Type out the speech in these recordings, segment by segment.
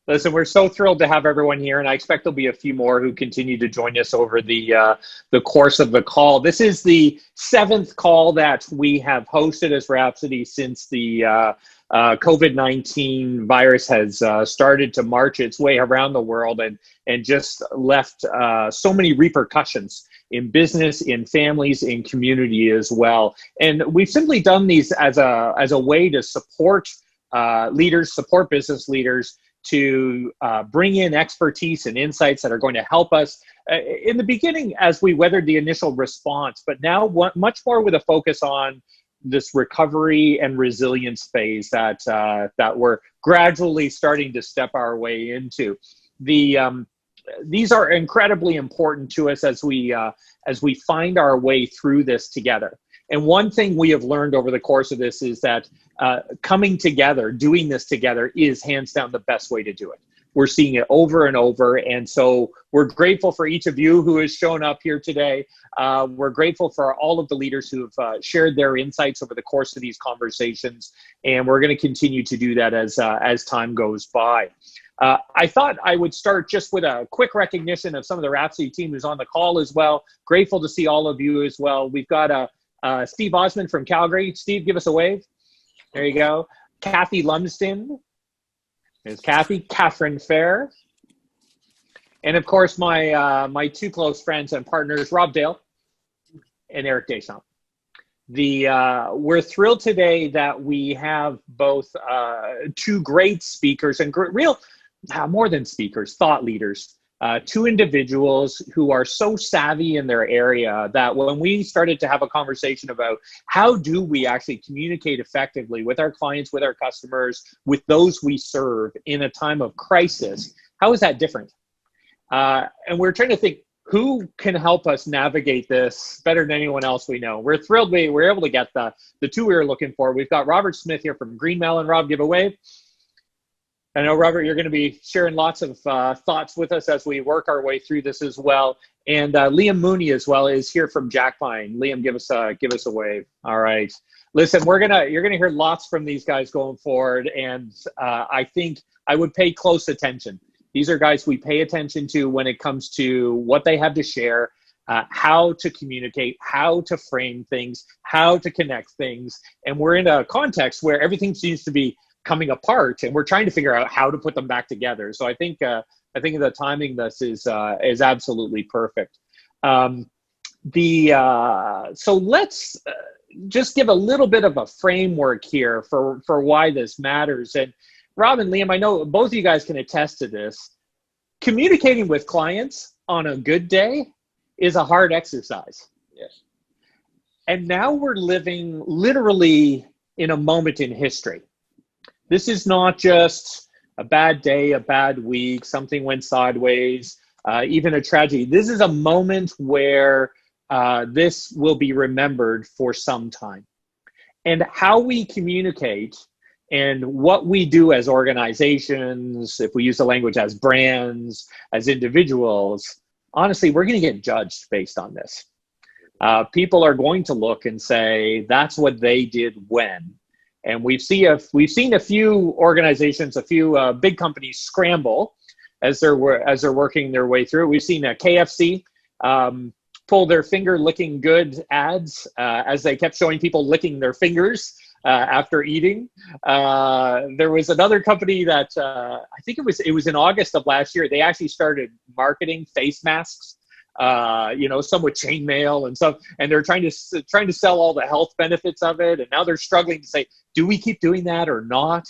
Listen, we're so thrilled to have everyone here, and I expect there'll be a few more who continue to join us over the course of the call. This is the 7th call that we have hosted as Rhapsody since the COVID-19 virus has started to march its way around the world and just left so many repercussions in business, in families, in community as well. And we've simply done these as a way to support leaders, support business leaders, to bring in expertise and insights that are going to help us in the beginning as we weathered the initial response, but now much more with a focus on this recovery and resilience phase that we're gradually starting to step our way into. These are incredibly important to us as we find our way through this together. And one thing we have learned over the course of this is that coming together, doing this together is hands down the best way to do it. We're seeing it over and over. And so we're grateful for each of you who has shown up here today. We're grateful for all of the leaders who have shared their insights over the course of these conversations. And we're going to continue to do that as time goes by. I thought I would start just with a quick recognition of some of the Rhapsody team who's on the call as well. Grateful to see all of you as well. We've got Steve Osmond from Calgary. Steve, give us a wave. There you go. Kathy Lumsden. There's Kathy. Catherine Fair. And of course, my two close friends and partners, Rob Dale and Eric Deschamps. We're thrilled today that we have both two great speakers and more than speakers, thought leaders. Two individuals who are so savvy in their area that when we started to have a conversation about how do we actually communicate effectively with our clients, with our customers, with those we serve in a time of crisis, how is that different? And we're trying to think, who can help us navigate this better than anyone else we know? We're thrilled we were able to get the two we were looking for. We've got Robert Smith here from Greenmelon. Rob, give a wave. I know, Robert, you're going to be sharing lots of thoughts with us as we work our way through this as well. And Liam Mooney as well is here from Jackpine. Liam, give us a wave. All right. Listen, you're gonna hear lots from these guys going forward, and I think I would pay close attention. These are guys we pay attention to when it comes to what they have to share, how to communicate, how to frame things, how to connect things, and we're in a context where everything seems to be coming apart, and we're trying to figure out how to put them back together. So I think the timing this is absolutely perfect. So let's just give a little bit of a framework here for why this matters. And Rob and Liam, I know both of you guys can attest to this. Communicating with clients on a good day is a hard exercise. Yes. And now we're living literally in a moment in history. This is not just a bad day, a bad week, something went sideways, even a tragedy. This is a moment where this will be remembered for some time. And how we communicate and what we do as organizations, if we use the language as brands, as individuals, honestly, we're going to get judged based on this. People are going to look and say, that's what they did when. And we've seen a few organizations, a few big companies scramble as they're working their way through. We've seen a KFC pull their finger licking good ads as they kept showing people licking their fingers after eating. There was another company that I think it was in August of last year. They actually started marketing face masks. Some with chainmail and stuff, and they're trying to sell all the health benefits of it. And now they're struggling to say, do we keep doing that or not?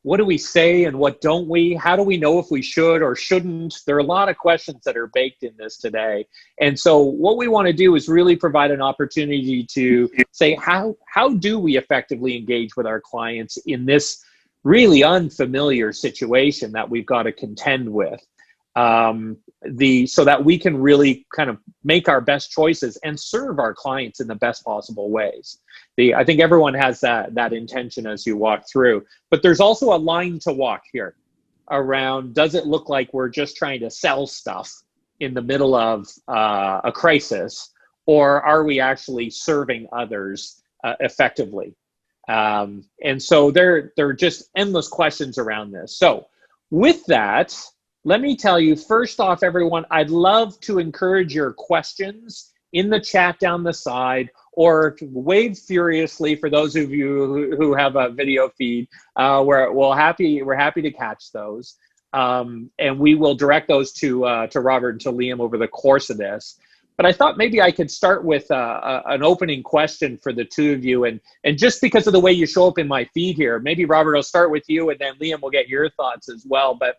What do we say and what don't we? How do we know if we should or shouldn't? There are a lot of questions that are baked in this today. And so what we want to do is really provide an opportunity to say, how do we effectively engage with our clients in this really unfamiliar situation that we've got to contend with? So that we can really kind of make our best choices and serve our clients in the best possible ways. I think everyone has that intention as you walk through, but there's also a line to walk here around, does it look like we're just trying to sell stuff in the middle of a crisis, or are we actually serving others effectively? And so there are just endless questions around this. So with that, let me tell you, first off, everyone, I'd love to encourage your questions in the chat down the side, or wave furiously for those of you who have a video feed. We're happy to catch those, and we will direct those to Robert and to Liam over the course of this. But I thought maybe I could start with an opening question for the two of you, and just because of the way you show up in my feed here, maybe Robert, I'll start with you, and then Liam will get your thoughts as well. But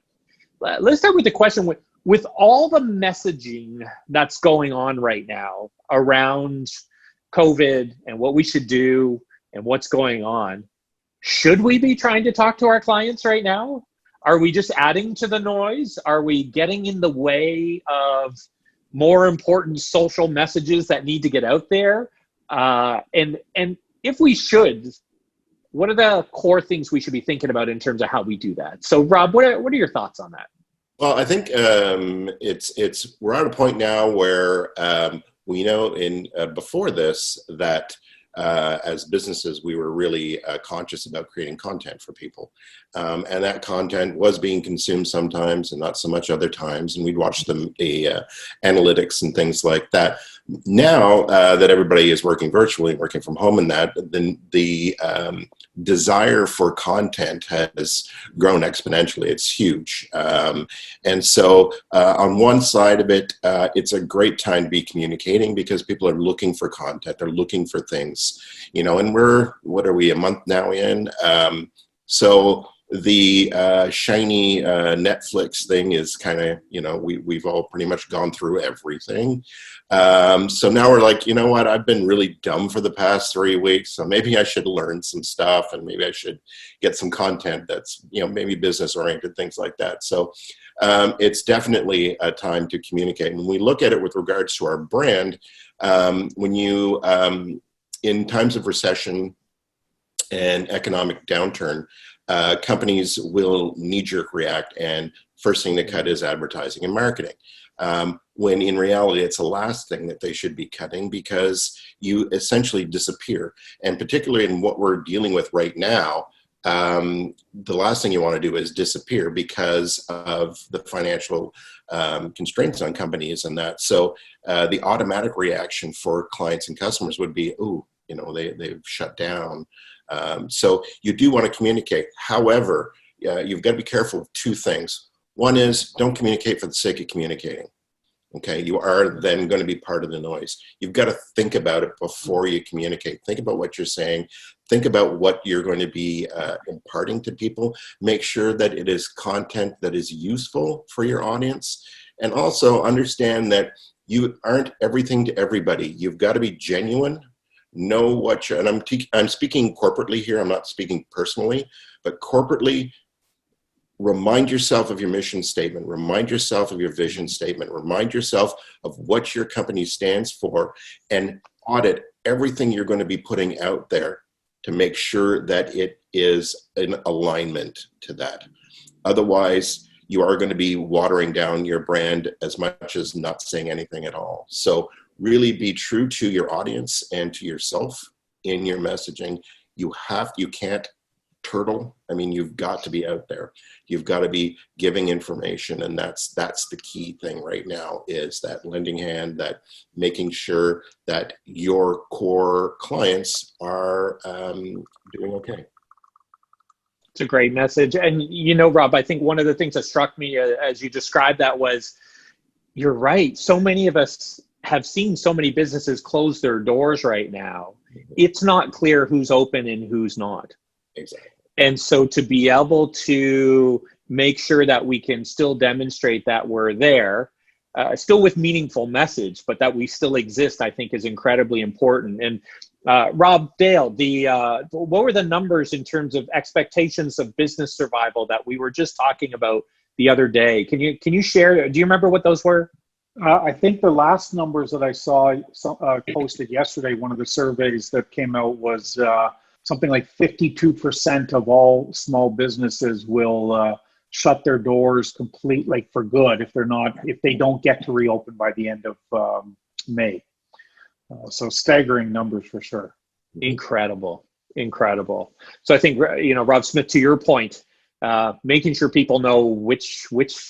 let's start with the question: with all the messaging that's going on right now around COVID and what we should do and what's going on, should we be trying to talk to our clients right now? Are we just adding to the noise? Are we getting in the way of more important social messages that need to get out there? And if we should, what are the core things we should be thinking about in terms of how we do that? So Rob, what are your thoughts on that? Well, I think we're at a point now where we know before this that as businesses, we were really conscious about creating content for people. And that content was being consumed sometimes and not so much other times. And we'd watch the analytics and things like that. Now that everybody is working virtually, working from home and that, then the desire for content has grown exponentially. It's huge. And so on one side of it, it's a great time to be communicating because people are looking for content. They're looking for things, and what are we, a month now in? So the shiny Netflix thing is kind of, we've all pretty much gone through everything. So now we're like, you know what, I've been really dumb for the past 3 weeks, so maybe I should learn some stuff and maybe I should get some content that's, maybe business oriented, things like that. So it's definitely a time to communicate. And when we look at it with regards to our brand, when you, in times of recession and economic downturn, companies will knee-jerk react, and first thing to cut is advertising and marketing. When in reality, it's the last thing that they should be cutting because you essentially disappear. And particularly in what we're dealing with right now, the last thing you want to do is disappear because of the financial constraints on companies and that. So the automatic reaction for clients and customers would be, ooh, they've shut down. So you do want to communicate. However, you've got to be careful of two things. One is don't communicate for the sake of communicating. Okay, you are then going to be part of the noise. You've got to think about it before you communicate. Think about what you're saying. Think about what you're going to be imparting to people. Make sure that it is content that is useful for your audience. And also understand that you aren't everything to everybody. You've got to be genuine. Know what you're, and I'm speaking corporately here. I'm not speaking personally, but corporately, remind yourself of your mission statement. Remind yourself of your vision statement. Remind yourself of what your company stands for, and audit everything you're going to be putting out there to make sure that it is in alignment to that. Otherwise, you are going to be watering down your brand as much as not saying anything at all. So really be true to your audience and to yourself in your messaging. You can't turtle. I mean, you've got to be out there. You've got to be giving information. And that's the key thing right now, is that lending hand, that making sure that your core clients are doing okay. It's a great message. And, Rob, I think one of the things that struck me as you described that was, you're right. So many of us have seen so many businesses close their doors right now. It's not clear who's open and who's not. Exactly. And so to be able to make sure that we can still demonstrate that we're there, still with meaningful message, but that we still exist, I think is incredibly important. And Rob, Dale, what were the numbers in terms of expectations of business survival that we were just talking about the other day? Can you share? Do you remember what those were? I think the last numbers that I saw posted yesterday, one of the surveys that came out was something like 52% of all small businesses will shut their doors completely for good if they don't get to reopen by the end of May. So staggering numbers for sure. Incredible. So I think, Rob Smith, to your point, making sure people know which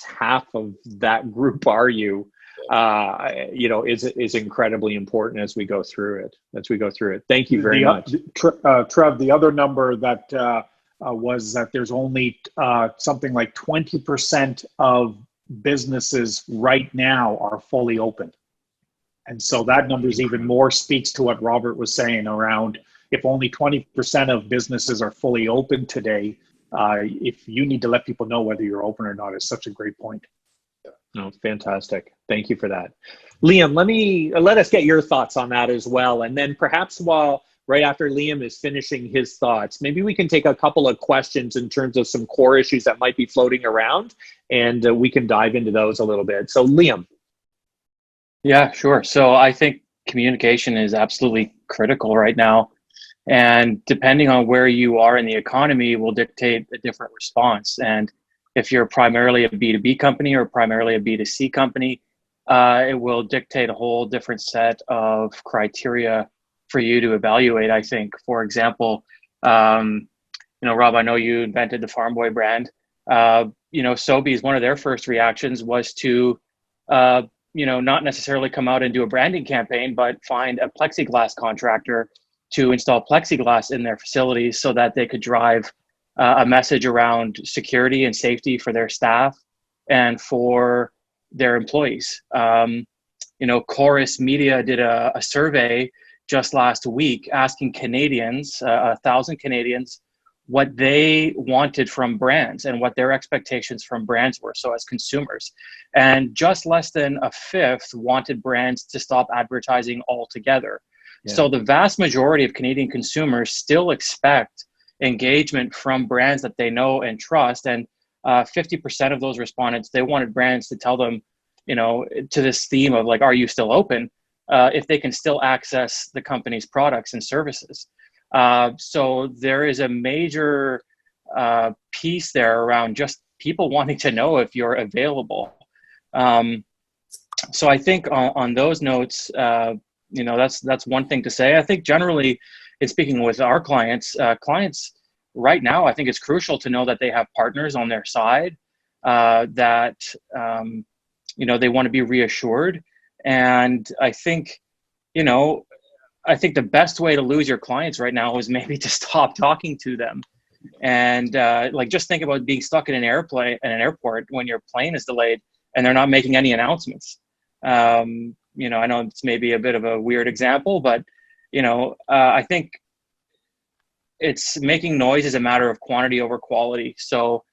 half of that group are you, is incredibly important as we go through it. Thank you very much. Trev, the other number that was that there's only something like 20% of businesses right now are fully open. And so that number is even more speaks to what Robert was saying around if only 20% of businesses are fully open today, if you need to let people know whether you're open or not is such a great point. No, fantastic. Thank you for that. Liam, let us get your thoughts on that as well. And then perhaps right after Liam is finishing his thoughts, maybe we can take a couple of questions in terms of some core issues that might be floating around, and we can dive into those a little bit. So Liam. Yeah, sure. So I think communication is absolutely critical right now. And depending on where you are in the economy will dictate a different response. And if you're primarily a B2B company or primarily a B2C company, it will dictate a whole different set of criteria for you to evaluate, I think. For example, Rob, I know you invented the Farm Boy brand. Sobeys, one of their first reactions was to not necessarily come out and do a branding campaign, but find a plexiglass contractor to install plexiglass in their facilities so that they could drive a message around security and safety for their staff and for their employees. Chorus Media did a survey just last week asking Canadians, 1,000 Canadians, what they wanted from brands and what their expectations from brands were, so as consumers. And just less than a fifth wanted brands to stop advertising altogether. Yeah. So the vast majority of Canadian consumers still expect engagement from brands that they know and trust. And 50% of those respondents, they wanted brands to tell them, to this theme of like, are you still open? If they can still access the company's products and services. So there is a major piece there around just people wanting to know if you're available. So I think on those notes, that's one thing to say. I think generally, in speaking with our clients right now, I think it's crucial to know that they have partners on their side, that they want to be reassured. And I think the best way to lose your clients right now is maybe to stop talking to them. And just think about being stuck in an airport when your plane is delayed and they're not making any announcements. I know it's maybe a bit of a weird example, but I think it's making noise is a matter of quantity over quality. So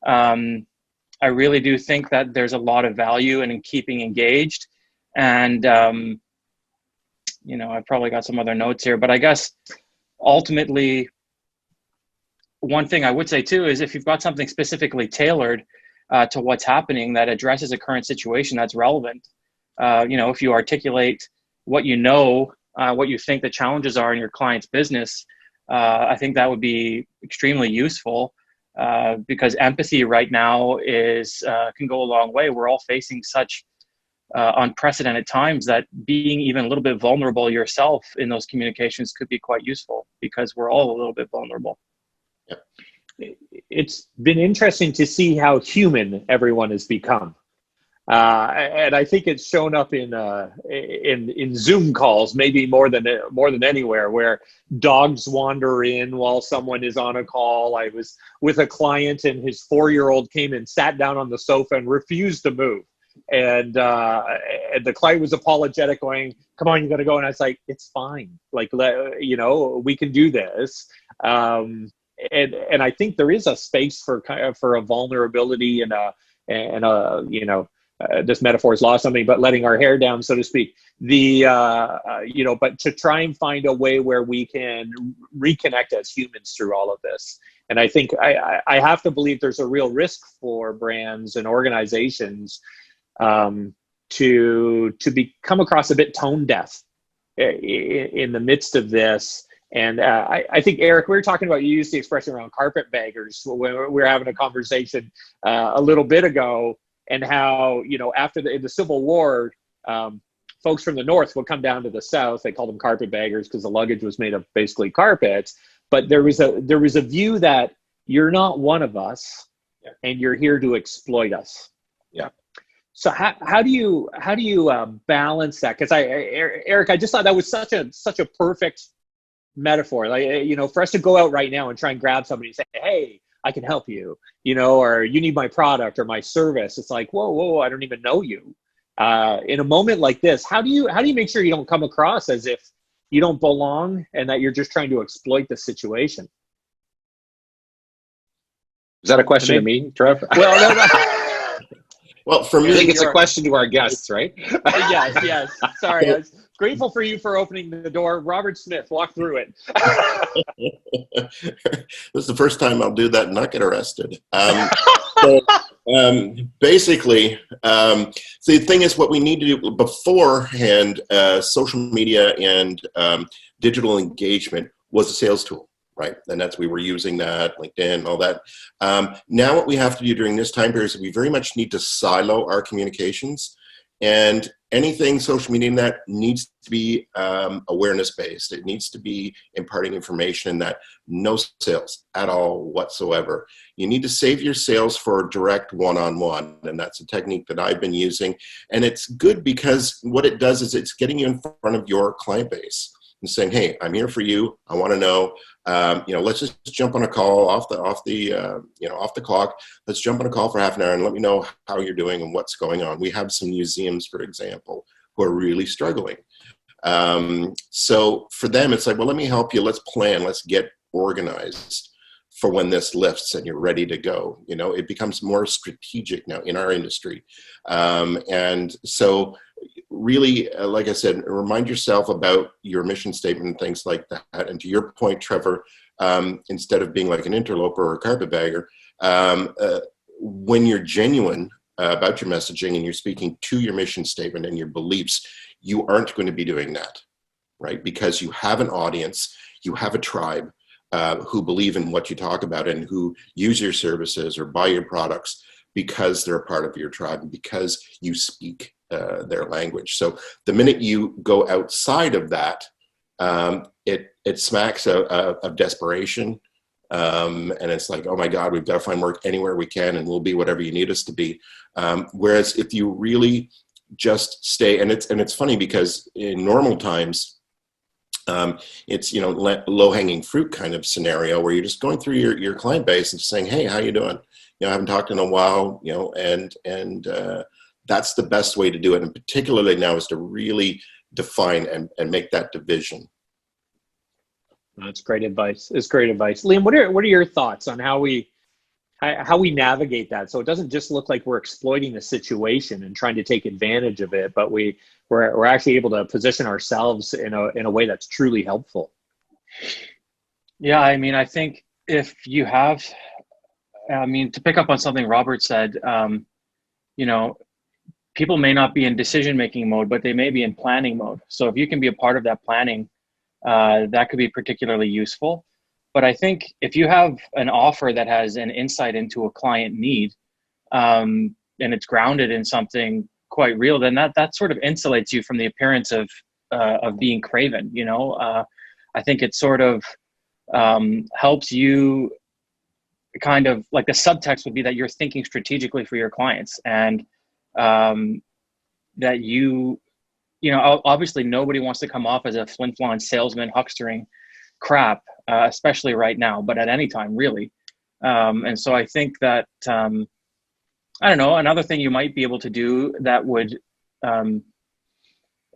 I really do think that there's a lot of value in keeping engaged. And I've probably got some other notes here, but I guess ultimately, one thing I would say too is if you've got something specifically tailored to what's happening that addresses a current situation that's relevant, if you articulate what what you think the challenges are in your client's business, I think that would be extremely useful because empathy right now can go a long way. We're all facing such unprecedented times that being even a little bit vulnerable yourself in those communications could be quite useful because we're all a little bit vulnerable. Yeah. It's been interesting to see how human everyone has become. And I think it's shown up in Zoom calls, maybe more than anywhere, where dogs wander in while someone is on a call. I was with a client and his 4-year-old came and sat down on the sofa and refused to move. And the client was apologetic, going, "Come on, you got to go." And I was like, "It's fine. We can do this." And I think there is a space for a vulnerability and this metaphor is lost on me, but letting our hair down, so to speak. But to try and find a way where we can reconnect as humans through all of this. And I think I have to believe there's a real risk for brands and organizations to come across a bit tone deaf in the midst of this. And I think, Eric, we were talking about, you used the expression around carpetbaggers when we were having a conversation a little bit ago, and how, after in the Civil War, folks from the North would come down to the South. They called them carpetbaggers because the luggage was made of basically carpets. But there was a view that you're not one of us, Yeah. and you're here to exploit us. Yeah. So how do you balance that? Because Eric, I just thought that was such a perfect metaphor. Like, for us to go out right now and try and grab somebody and say, hey, I can help you, or you need my product or my service. It's like, whoa, I don't even know you. In a moment like this, how do you make sure you don't come across as if you don't belong and that you're just trying to exploit the situation? Is that a question to me, Trev? Well, no. Well, for I me, think it's a question to our guests, right? Yes. Sorry, I was grateful for you for opening the door. Robert Smith, walk through it. this is the first time I'll do that and not get arrested. Basically, the thing is, what we need to do beforehand, social media and digital engagement was a sales tool, right? And we were using that, LinkedIn, all that. Now what we have to do during this time period is we very much need to silo our communications, and anything social media in that needs to be awareness-based. It needs to be imparting information that no sales at all whatsoever. You need to save your sales for direct one-on-one, and that's a technique that I've been using. And it's good because what it does is it's getting you in front of your client base and saying, hey, I'm here for you. I want to know, let's just jump on a call off the clock. Let's jump on a call for half an hour and let me know how you're doing and what's going on. We have some museums, for example, who are really struggling. So for them, it's like, well, let me help you. Let's plan. Let's get organized for when this lifts and you're ready to go. It becomes more strategic now in our industry. And so really, like I said, remind yourself about your mission statement and things like that. And to your point, Trevor, instead of being like an interloper or a carpetbagger, when you're genuine about your messaging and you're speaking to your mission statement and your beliefs, you aren't going to be doing that, right? Because you have an audience, you have a tribe who believe in what you talk about and who use your services or buy your products because they're a part of your tribe and because you speak their language. So the minute you go outside of that, it smacks of desperation. And it's like, oh my God, we've got to find work anywhere we can and we'll be whatever you need us to be. Whereas if you really just stay, and it's funny because in normal times, it's, low-hanging fruit kind of scenario where you're just going through your client base and just saying, hey, how you doing? I haven't talked in a while, and that's the best way to do it. And particularly now is to really define and make that division. That's great advice. It's great advice. Liam, what are your thoughts on how we navigate that so it doesn't just look like we're exploiting the situation and trying to take advantage of it, but we're actually able to position ourselves in a way that's truly helpful? Yeah, I think if you have, to pick up on something Robert said, people may not be in decision-making mode, but they may be in planning mode. So if you can be a part of that planning, that could be particularly useful. But I think if you have an offer that has an insight into a client need, and it's grounded in something quite real, then that sort of insulates you from the appearance of being craven. I think it sort of helps you kind of, like, the subtext would be that you're thinking strategically for your clients, and that obviously nobody wants to come off as a flin-flon salesman huckstering crap, especially right now, but at any time, really. And so I think that, I don't know, another thing you might be able to do that would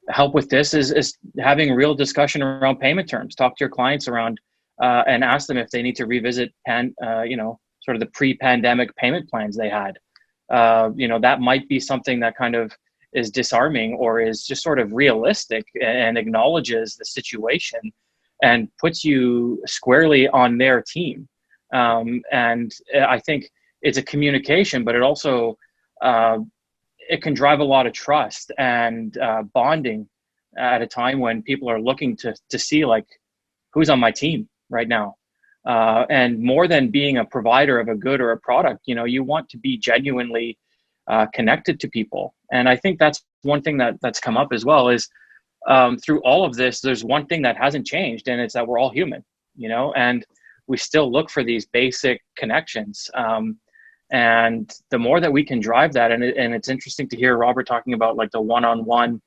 help with this is having a real discussion around payment terms. Talk to your clients around and ask them if they need to revisit sort of the pre-pandemic payment plans they had. That might be something that kind of is disarming or is just sort of realistic and acknowledges the situation and puts you squarely on their team. And I think it's a communication, but it also, it can drive a lot of trust and bonding at a time when people are looking to see, like, who's on my team right now. And more than being a provider of a good or a product, you want to be genuinely connected to people. And I think that's one thing that's come up as well is through all of this, there's one thing that hasn't changed, and it's that we're all human, and we still look for these basic connections. And the more that we can drive that, and it's interesting to hear Robert talking about like the one-on-one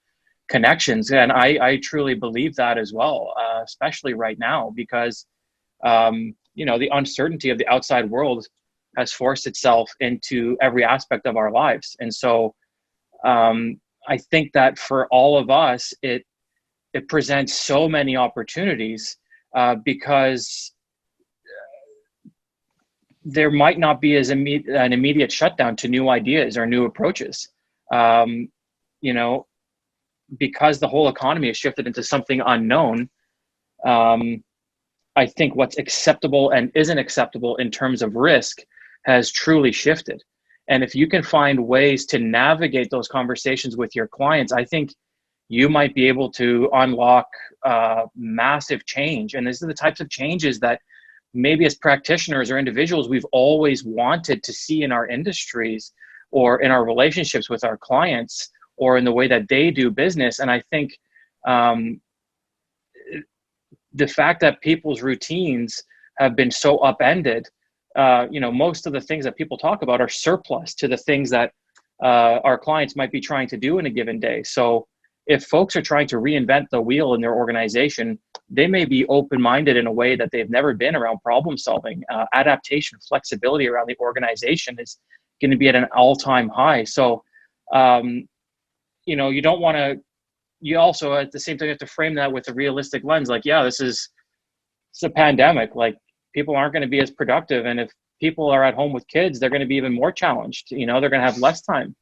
connections. And I truly believe that as well, especially right now, because, the uncertainty of the outside world has forced itself into every aspect of our lives. And so I think that for all of us, it presents so many opportunities because there might not be an immediate shutdown to new ideas or new approaches. Because the whole economy has shifted into something unknown, I think what's acceptable and isn't acceptable in terms of risk has truly shifted. And if you can find ways to navigate those conversations with your clients, I think you might be able to unlock massive change. And these are the types of changes that maybe as practitioners or individuals, we've always wanted to see in our industries or in our relationships with our clients or in the way that they do business. And I think the fact that people's routines have been so upended, most of the things that people talk about are surplus to the things that our clients might be trying to do in a given day. So if folks are trying to reinvent the wheel in their organization, they may be open-minded in a way that they've never been around problem solving. Adaptation, flexibility around the organization is going to be at an all-time high. So, you don't want to, you also at the same time have to frame that with a realistic lens. Like, yeah, it's a pandemic. Like, people aren't going to be as productive. And if people are at home with kids, they're going to be even more challenged. They're going to have less time.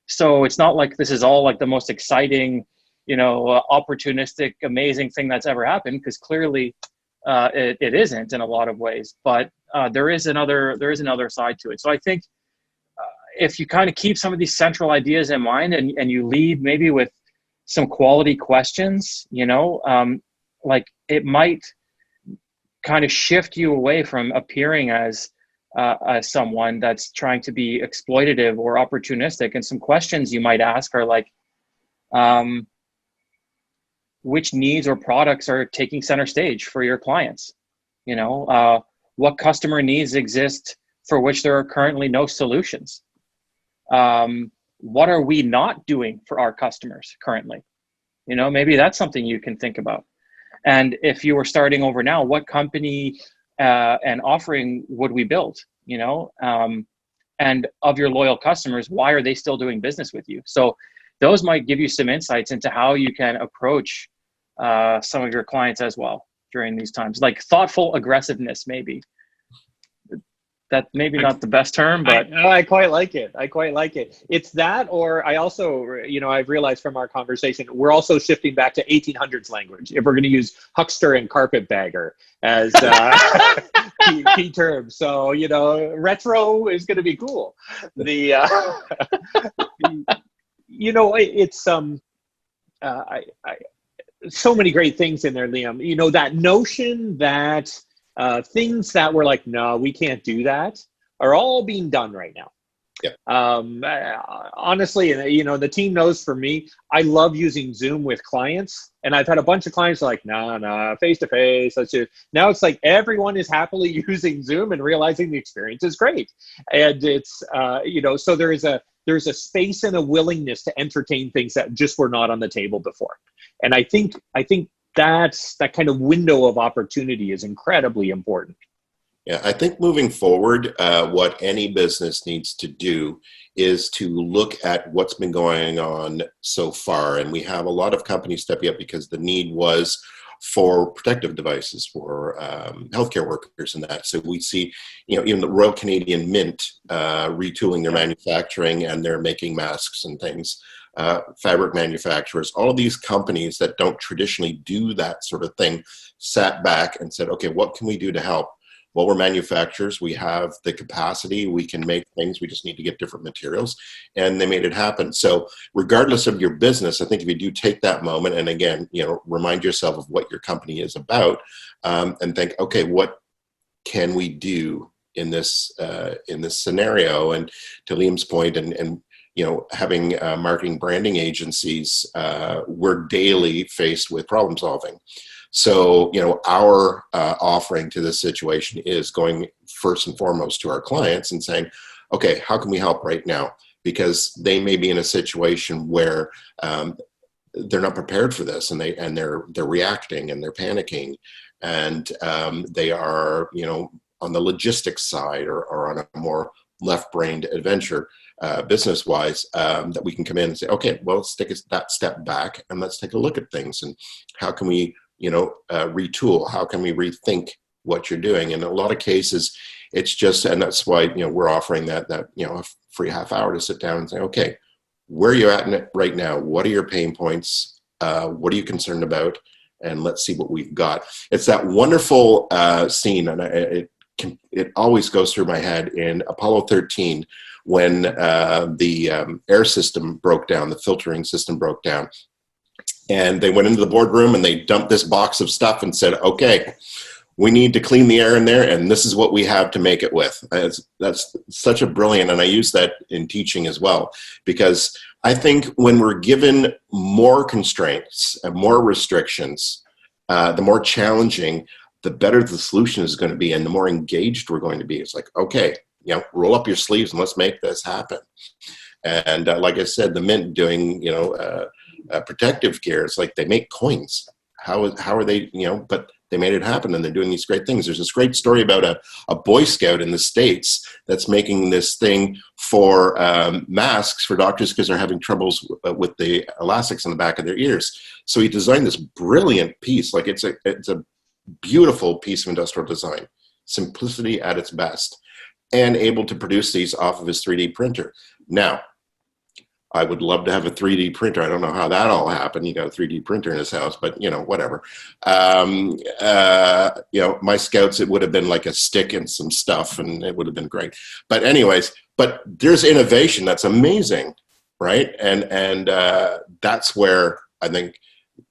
So it's not like this is all like the most exciting, opportunistic, amazing thing that's ever happened, because clearly it isn't in a lot of ways. But there is another side to it. So I think if you kind of keep some of these central ideas in mind and you lead maybe with some quality questions, like it might kind of shift you away from appearing as someone that's trying to be exploitative or opportunistic. And some questions you might ask are like, which needs or products are taking center stage for your clients? What customer needs exist for which there are currently no solutions? What are we not doing for our customers currently? Maybe that's something you can think about. And if you were starting over now, what company and offering would we build? And of your loyal customers, why are they still doing business with you? So those might give you some insights into how you can approach some of your clients as well during these times, like thoughtful aggressiveness, maybe. That maybe not the best term, but I quite like it. It's that, or I also, I've realized from our conversation, we're also shifting back to 1800s language. If we're going to use huckster and carpetbagger as key terms. So, retro is going to be cool. It's, so many great things in there, Liam. That notion that things that were like, no, we can't do that, are all being done right now. Yeah. Honestly, the team knows for me, I love using Zoom with clients. And I've had a bunch of clients like, no, face-to-face. Now it's like everyone is happily using Zoom and realizing the experience is great. And it's, so there's a space and a willingness to entertain things that just were not on the table before. And I think that kind of window of opportunity is incredibly important. Yeah, I think moving forward, what any business needs to do is to look at what's been going on so far. And we have a lot of companies stepping up because the need was for protective devices for healthcare workers and that. So we see, even the Royal Canadian Mint retooling their manufacturing, and they're making masks and things. Fabric manufacturers, all of these companies that don't traditionally do that sort of thing, sat back and said, okay, what can we do to help? Well, we're manufacturers. We have the capacity. We can make things. We just need to get different materials. And they made it happen. So regardless of your business, I think if you do take that moment and, again, remind yourself of what your company is about, and think, okay, what can we do in this scenario? And to Liam's point, and having marketing branding agencies, we're daily faced with problem solving. So, our offering to this situation is going first and foremost to our clients and saying, okay, how can we help right now? Because they may be in a situation where they're not prepared for this, and they're reacting and they're panicking, and they are, on the logistics side or on a more left-brained adventure, business-wise, that we can come in and say, okay, well, let's take that step back and let's take a look at things, and how can we, retool? How can we rethink what you're doing? In a lot of cases, it's just, and that's why, we're offering that a free half hour to sit down and say, okay, where are you at in it right now? What are your pain points? What are you concerned about? And let's see what we've got. It's that wonderful scene, and it always goes through my head in Apollo 13 when the air system broke down, the filtering system broke down. And they went into the boardroom and they dumped this box of stuff and said, okay, we need to clean the air in there, and this is what we have to make it with. That's such a brilliant, and I use that in teaching as well, because I think when we're given more constraints and more restrictions, the more challenging, the better the solution is going to be, and the more engaged we're going to be. It's like, okay, roll up your sleeves and let's make this happen. And like I said, the Mint doing, protective gear, it's like they make coins. How are they, but they made it happen, and they're doing these great things. There's this great story about a Boy Scout in the States that's making this thing for masks for doctors because they're having troubles with the elastics on the back of their ears. So he designed this brilliant piece. Like it's a beautiful piece of industrial design, simplicity at its best, and able to produce these off of his 3D printer. Now, I would love to have a 3D printer. I don't know how that all happened. You got a 3D printer in his house, but whatever. My Scouts, it would have been like a stick and some stuff, and it would have been great. But anyways, but there's innovation that's amazing, right? And that's where I think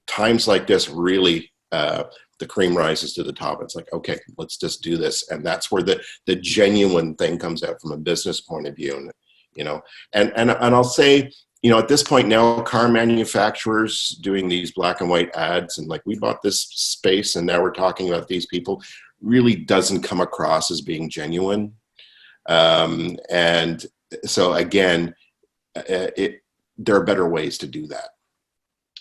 times like this really, the cream rises to the top. It's like, okay, let's just do this. And that's where the genuine thing comes out from a business point of view. And I'll say, at this point now, car manufacturers doing these black and white ads, and like, we bought this space and now we're talking about these people, really doesn't come across as being genuine. And so again, there are better ways to do that.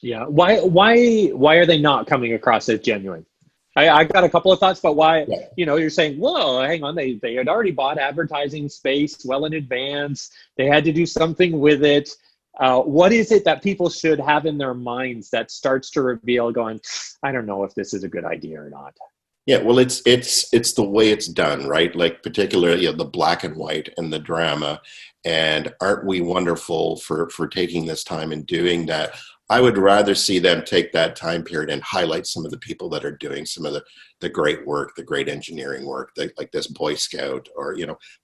Yeah. Why are they not coming across as genuine? I got a couple of thoughts about why, you're saying, whoa, hang on, they had already bought advertising space well in advance. They had to do something with it. What is it that people should have in their minds that starts to reveal going, I don't know if this is a good idea or not? Yeah, well, it's the way it's done, right? Like particularly the black and white and the drama. And aren't we wonderful for taking this time and doing that? I would rather see them take that time period and highlight some of the people that are doing some of the great work, the great engineering work, like this Boy Scout, or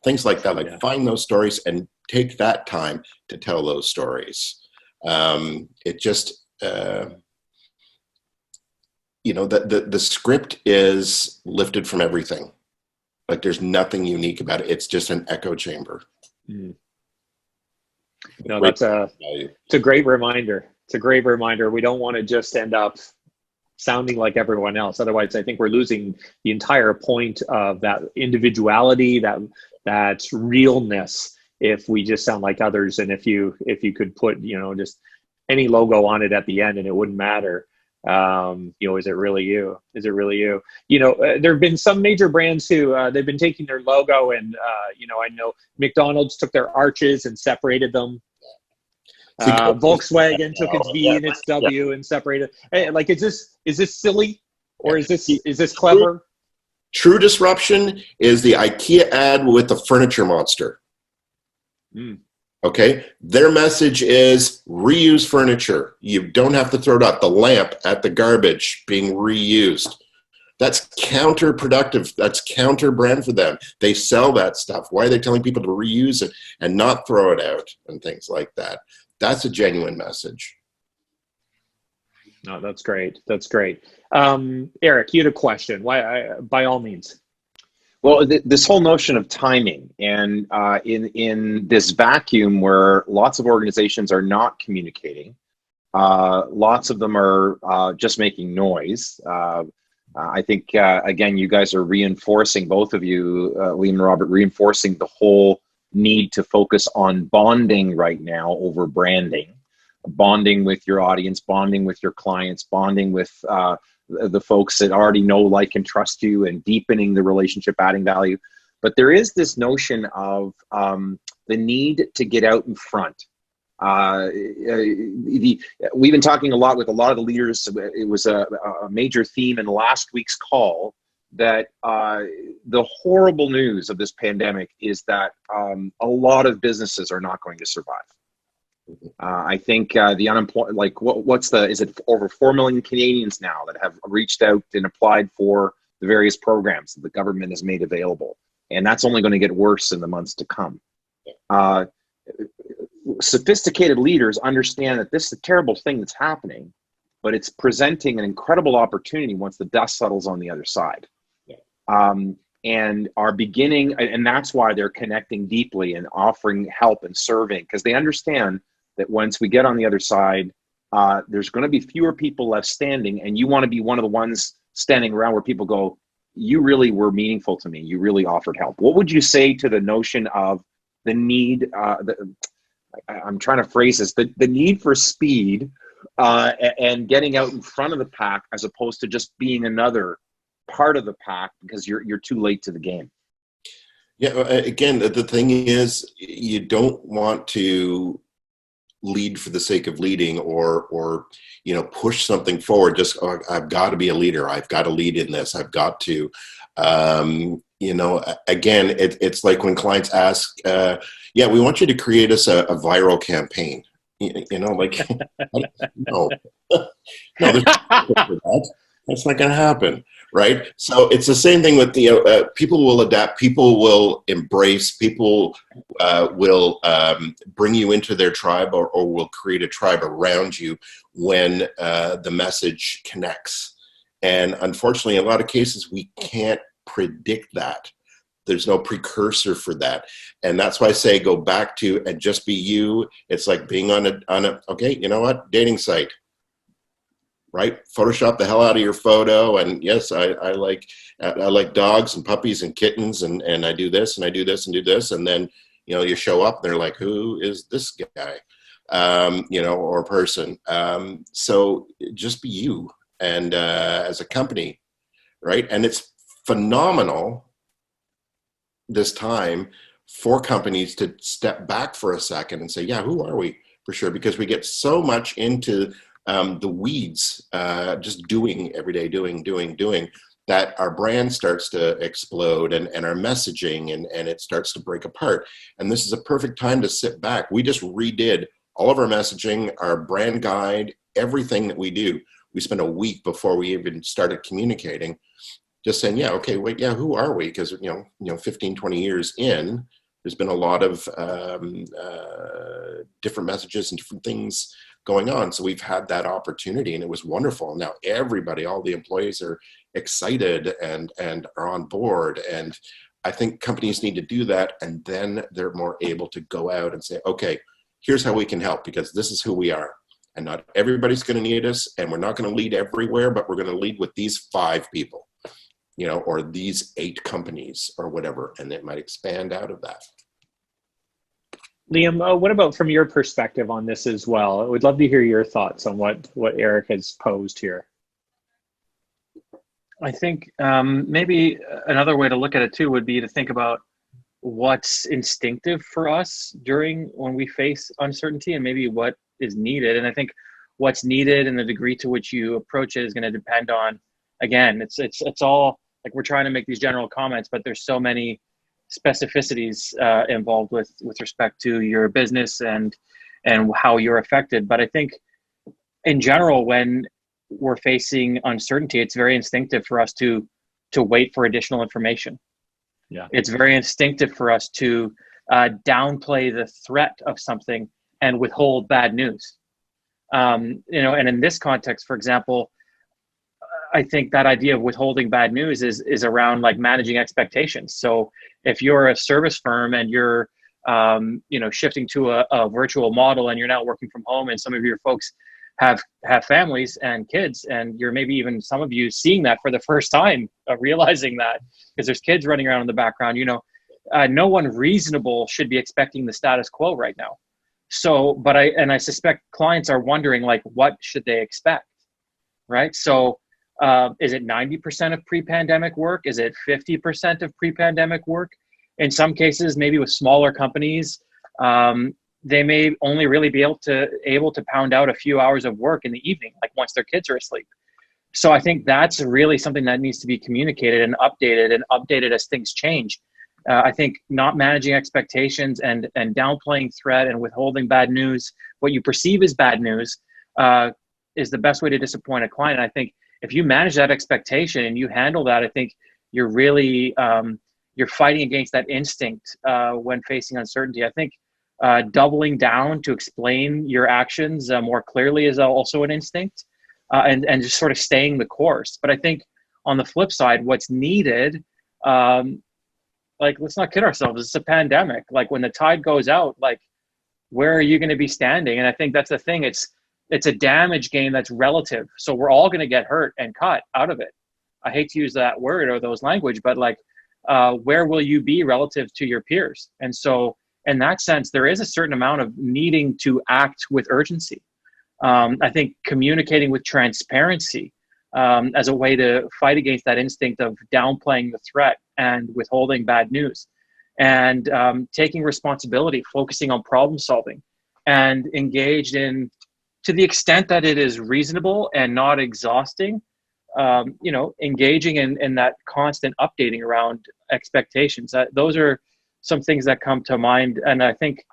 things like that. Like, find those stories and take that time to tell those stories. It just the script is lifted from everything. Like, there's nothing unique about it. It's just an echo chamber. Mm. No, it's a great reminder. It's a great reminder. We don't want to just end up sounding like everyone else. Otherwise, I think we're losing the entire point of that individuality, that realness, if we just sound like others. And if you could put, just any logo on it at the end and it wouldn't matter. Is it really you? Is it really you? There have been some major brands who they've been taking their logo and, I know McDonald's took their arches and separated them. Volkswagen took its V and its W and separated. Hey, like, is this silly, or is this clever? True disruption is the IKEA ad with the furniture monster. Mm. Okay, their message is reuse furniture. You don't have to throw it out. The lamp at the garbage being reused. That's counterproductive. That's counter brand for them. They sell that stuff. Why are they telling people to reuse it and not throw it out and things like that? That's a genuine message. No, that's great. That's great. Eric, you had a question. Why? By all means. Well, this whole notion of timing, and in this vacuum where lots of organizations are not communicating, Lots of them are just making noise. I think, again, you guys are reinforcing, both of you, Liam and Robert, reinforcing the whole need to focus on bonding right now over branding, bonding with your audience, bonding with your clients, bonding with the folks that already know, like, and trust you, and deepening the relationship, adding value. But there is this notion of the need to get out in front. We've been talking a lot with a lot of the leaders. It was a major theme in last week's call that the horrible news of this pandemic is that a lot of businesses are not going to survive. I think the unemployment, like is it over 4 million Canadians now that have reached out and applied for the various programs that the government has made available. And that's only going to get worse in the months to come. Sophisticated leaders understand that this is a terrible thing that's happening, but it's presenting an incredible opportunity once the dust settles on the other side. And are beginning, and that's why they're connecting deeply and offering help and serving, because they understand that once we get on the other side, there's going to be fewer people left standing, and you want to be one of the ones standing around where people go, you really were meaningful to me. You really offered help. What would you say to the notion of the need, I'm trying to phrase this, the need for speed and getting out in front of the pack, as opposed to just being another part of the pack because you're too late to the game? Yeah, again, the thing is, you don't want to lead for the sake of leading, or push something forward. Just, oh, I've got to be a leader. I've got to lead in this. I've got to. Again, it's like when clients ask, yeah, we want you to create us a viral campaign. Like, no, there's that's not going to happen, right? So it's the same thing with people will adapt, people will embrace, people will bring you into their tribe, or will create a tribe around you when the message connects. And unfortunately, in a lot of cases, we can't predict that. There's no precursor for that. And that's why I say go back to and just be you. It's like being on a okay, you know what, dating site, right? Photoshop the hell out of your photo. And yes, I like dogs and puppies and kittens, and I do this and I do this and do this. And then, you show up and they're like, who is this guy? Or person. So just be you, and as a company, right? And it's phenomenal this time for companies to step back for a second and say, yeah, who are we, for sure? Because we get so much into the weeds, just doing every day, doing, that our brand starts to explode, and our messaging, and it starts to break apart. And this is a perfect time to sit back. We just redid all of our messaging, our brand guide, everything that we do. We spent a week before we even started communicating, just saying, yeah, okay, wait, yeah, who are we? Because, 15, 20 years in, there's been a lot of different messages and different things going on. So we've had that opportunity, and it was wonderful. Now everybody, all the employees are excited and are on board. And I think companies need to do that. And then they're more able to go out and say, okay, here's how we can help, because this is who we are. And not everybody's going to need us, and we're not going to lead everywhere, but we're going to lead with these 5 people, or these 8 companies or whatever, and it might expand out of that. Liam, what about from your perspective on this as well? I would love to hear your thoughts on what Eric has posed here. I think maybe another way to look at it too would be to think about what's instinctive for us when we face uncertainty, and maybe what is needed. And I think what's needed and the degree to which you approach it is going to depend on, again, it's all like, we're trying to make these general comments, but there's so many specificities involved with respect to your business and how you're affected. But I think in general, when we're facing uncertainty, it's very instinctive for us to wait for additional information. Yeah, it's very instinctive for us to downplay the threat of something and withhold bad news. And in this context, for example, I think that idea of withholding bad news is around like managing expectations. So if you're a service firm and you're shifting to a virtual model, and you're now working from home, and some of your folks have families and kids, and you're maybe even some of you seeing that for the first time, realizing that because there's kids running around in the background. No one reasonable should be expecting the status quo right now. So, but I suspect clients are wondering, like, what should they expect, right? So, is it 90% of pre-pandemic work? Is it 50% of pre-pandemic work? In some cases, maybe with smaller companies, they may only really be able to pound out a few hours of work in the evening, like once their kids are asleep. So I think that's really something that needs to be communicated and updated as things change. I think not managing expectations and downplaying threat and withholding bad news, what you perceive as bad news, is the best way to disappoint a client. And I think if you manage that expectation and you handle that, I think you're really you're fighting against that instinct when facing uncertainty. I think doubling down to explain your actions more clearly is also an instinct, and just sort of staying the course. But I think on the flip side, what's needed, like, let's not kid ourselves, it's a pandemic. Like, when the tide goes out, like, where are you going to be standing? And I think that's the thing. It's a damage game that's relative. So we're all going to get hurt and cut out of it. I hate to use that word or those language, but like, where will you be relative to your peers? And so in that sense, there is a certain amount of needing to act with urgency. I think communicating with transparency as a way to fight against that instinct of downplaying the threat and withholding bad news, and taking responsibility, focusing on problem solving, and engaged in, to the extent that it is reasonable and not exhausting, engaging in that constant updating around expectations. Those are some things that come to mind. And I think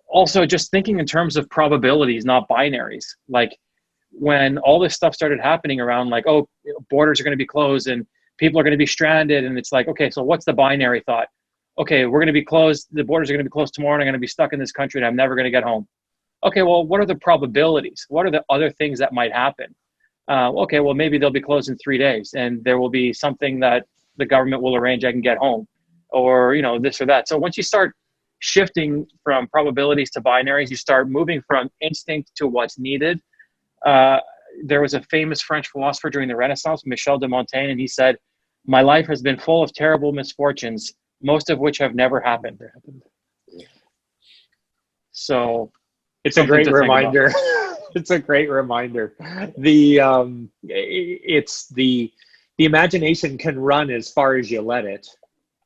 also just thinking in terms of probabilities, not binaries. Like, when all this stuff started happening around, like, borders are going to be closed and people are going to be stranded. And it's like, okay, so what's the binary thought? Okay, we're going to be closed. The borders are going to be closed tomorrow and I'm going to be stuck in this country and I'm never going to get home. Okay, well, what are the probabilities? What are the other things that might happen? Okay, well, maybe they'll be closed in 3 days and there will be something that the government will arrange I can get home, or, this or that. So once you start shifting from probabilities to binaries, you start moving from instinct to what's needed. There was a famous French philosopher during the Renaissance, Michel de Montaigne, and he said, "My life has been full of terrible misfortunes, most of which have never happened." So it's a great reminder. It's a great reminder. It's the imagination can run as far as you let it.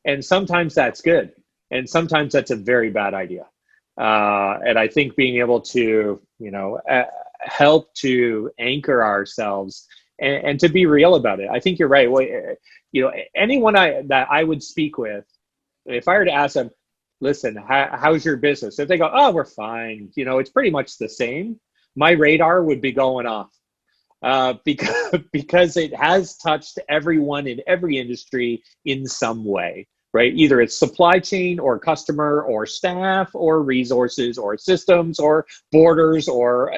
And sometimes that's good. And sometimes that's a very bad idea. And I think being able to, help to anchor ourselves and to be real about it. I think you're right. Well, anyone that I would speak with, if I were to ask them, listen, how's your business? If they go, oh, we're fine. It's pretty much the same. My radar would be going off because it has touched everyone in every industry in some way. Right? Either it's supply chain or customer or staff or resources or systems or borders or,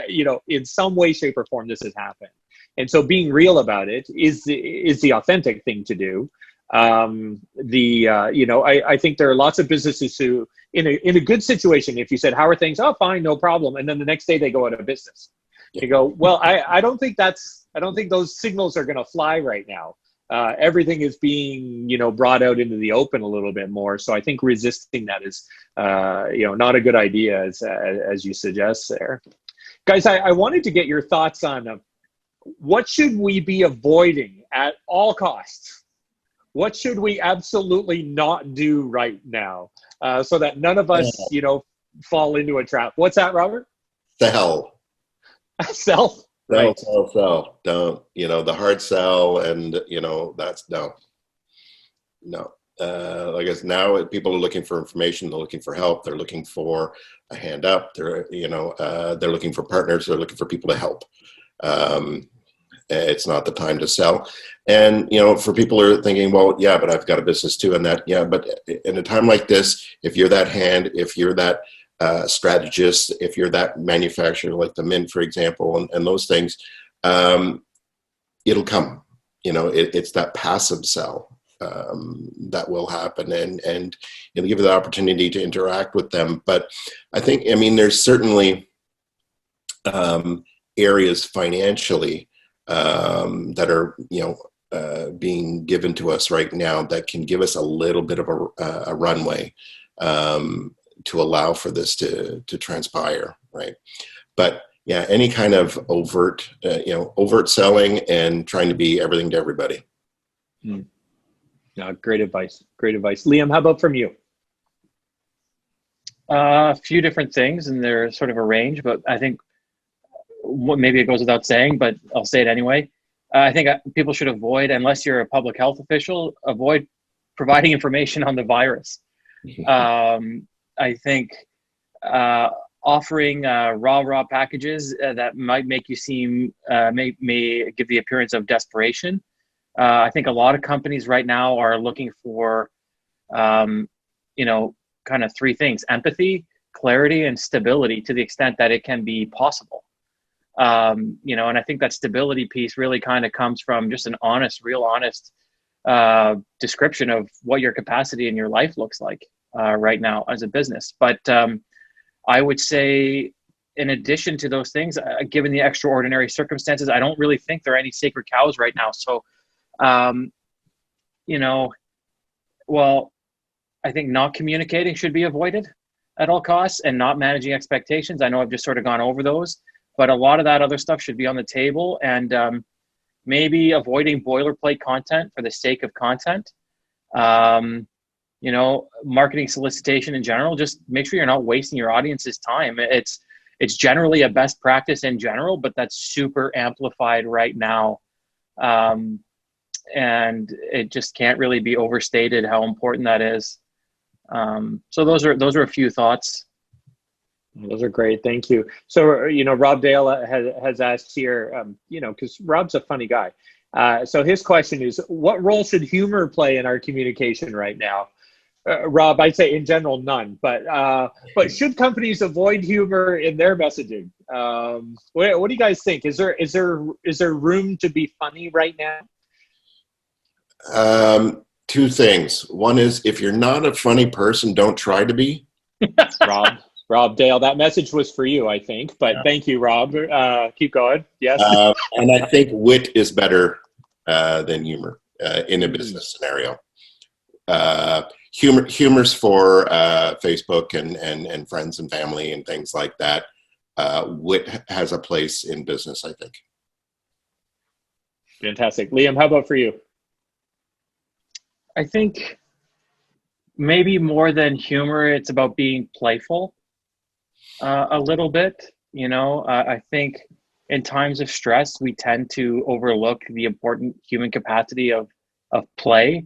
in some way, shape, or form, this has happened. And so being real about it is the authentic thing to do. I think there are lots of businesses who, in a good situation, if you said, how are things? Oh, fine, no problem. And then the next day they go out of business. You go, well, I don't think those signals are going to fly right now. Everything is being, brought out into the open a little bit more. So I think resisting that is, not a good idea, as you suggest there. Guys, I wanted to get your thoughts on what should we be avoiding at all costs? What should we absolutely not do right now so that none of us, fall into a trap? What's that, Robert? Sell. Sell. Right. Sell. Don't, the hard sell, and, that's no. I guess now people are looking for information, they're looking for help, they're looking for a hand up, they're looking for partners, they're looking for people to help. It's not the time to sell. And, for people who are thinking, well, yeah, but I've got a business too, and that, yeah, but in a time like this, if you're that hand, if you're that strategist, if you're that manufacturer like the Mint, for example, and those things, it'll come. It's that passive sell that will happen, and it'll give you the opportunity to interact with them. But I think, there's certainly areas financially that are, being given to us right now that can give us a little bit of a runway to allow for this to transpire, right? But yeah, any kind of overt selling and trying to be everything to everybody. No, great advice. Great advice. Liam, how about from you? A few different things, and they're sort of a range, but I think maybe it goes without saying, but I'll say it anyway. I think people should avoid, unless you're a public health official, avoid providing information on the virus. I think offering raw packages that might make you seem, may give the appearance of desperation. I think a lot of companies right now are looking for, kind of three things: empathy, clarity, and stability, to the extent that it can be possible. And I think that stability piece really kind of comes from just an real honest description of what your capacity in your life looks like right now as a business. But I would say, in addition to those things, given the extraordinary circumstances, I don't really think there are any sacred cows right now. So, I think not communicating should be avoided at all costs, and not managing expectations. I know I've just sort of gone over those, but a lot of that other stuff should be on the table, and maybe avoiding boilerplate content for the sake of content. Marketing solicitation in general, just make sure you're not wasting your audience's time. It's generally a best practice in general, but that's super amplified right now. And it just can't really be overstated how important that is. So those are a few thoughts. Those are great. Thank you. So, Rob Dale has asked here, because Rob's a funny guy. So his question is, what role should humor play in our communication right now? Rob, I'd say in general, none. But should companies avoid humor in their messaging? What do you guys think? Is there room to be funny right now? Two things. One is, if you're not a funny person, don't try to be. Rob Dale, that message was for you, I think. But thank you, Rob. Keep going. Yes. And I think wit is better than humor in a business scenario. Humor's for Facebook and friends and family and things like that. Wit has a place in business, I think. Fantastic. Liam, how about for you? I think maybe more than humor, it's about being playful a little bit. I think in times of stress, we tend to overlook the important human capacity of play,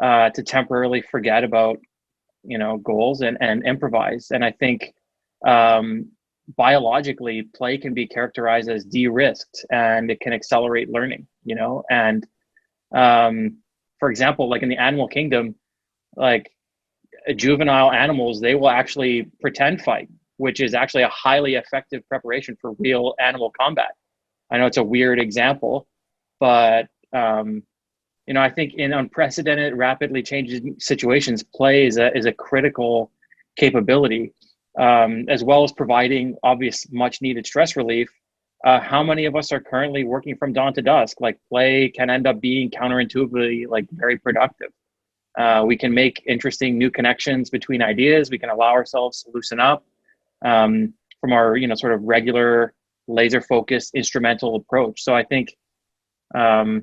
to temporarily forget about, goals and improvise. And I think biologically, play can be characterized as de-risked, and it can accelerate learning, and for example, like in the animal kingdom, like juvenile animals, they will actually pretend fight, which is actually a highly effective preparation for real animal combat. I know it's a weird example, but I think in unprecedented, rapidly changing situations, play is a critical capability, as well as providing obvious, much needed stress relief. How many of us are currently working from dawn to dusk? Like, play can end up being counterintuitively very productive. We can make interesting new connections between ideas. We can allow ourselves to loosen up from our, sort of regular laser focused instrumental approach. So I think the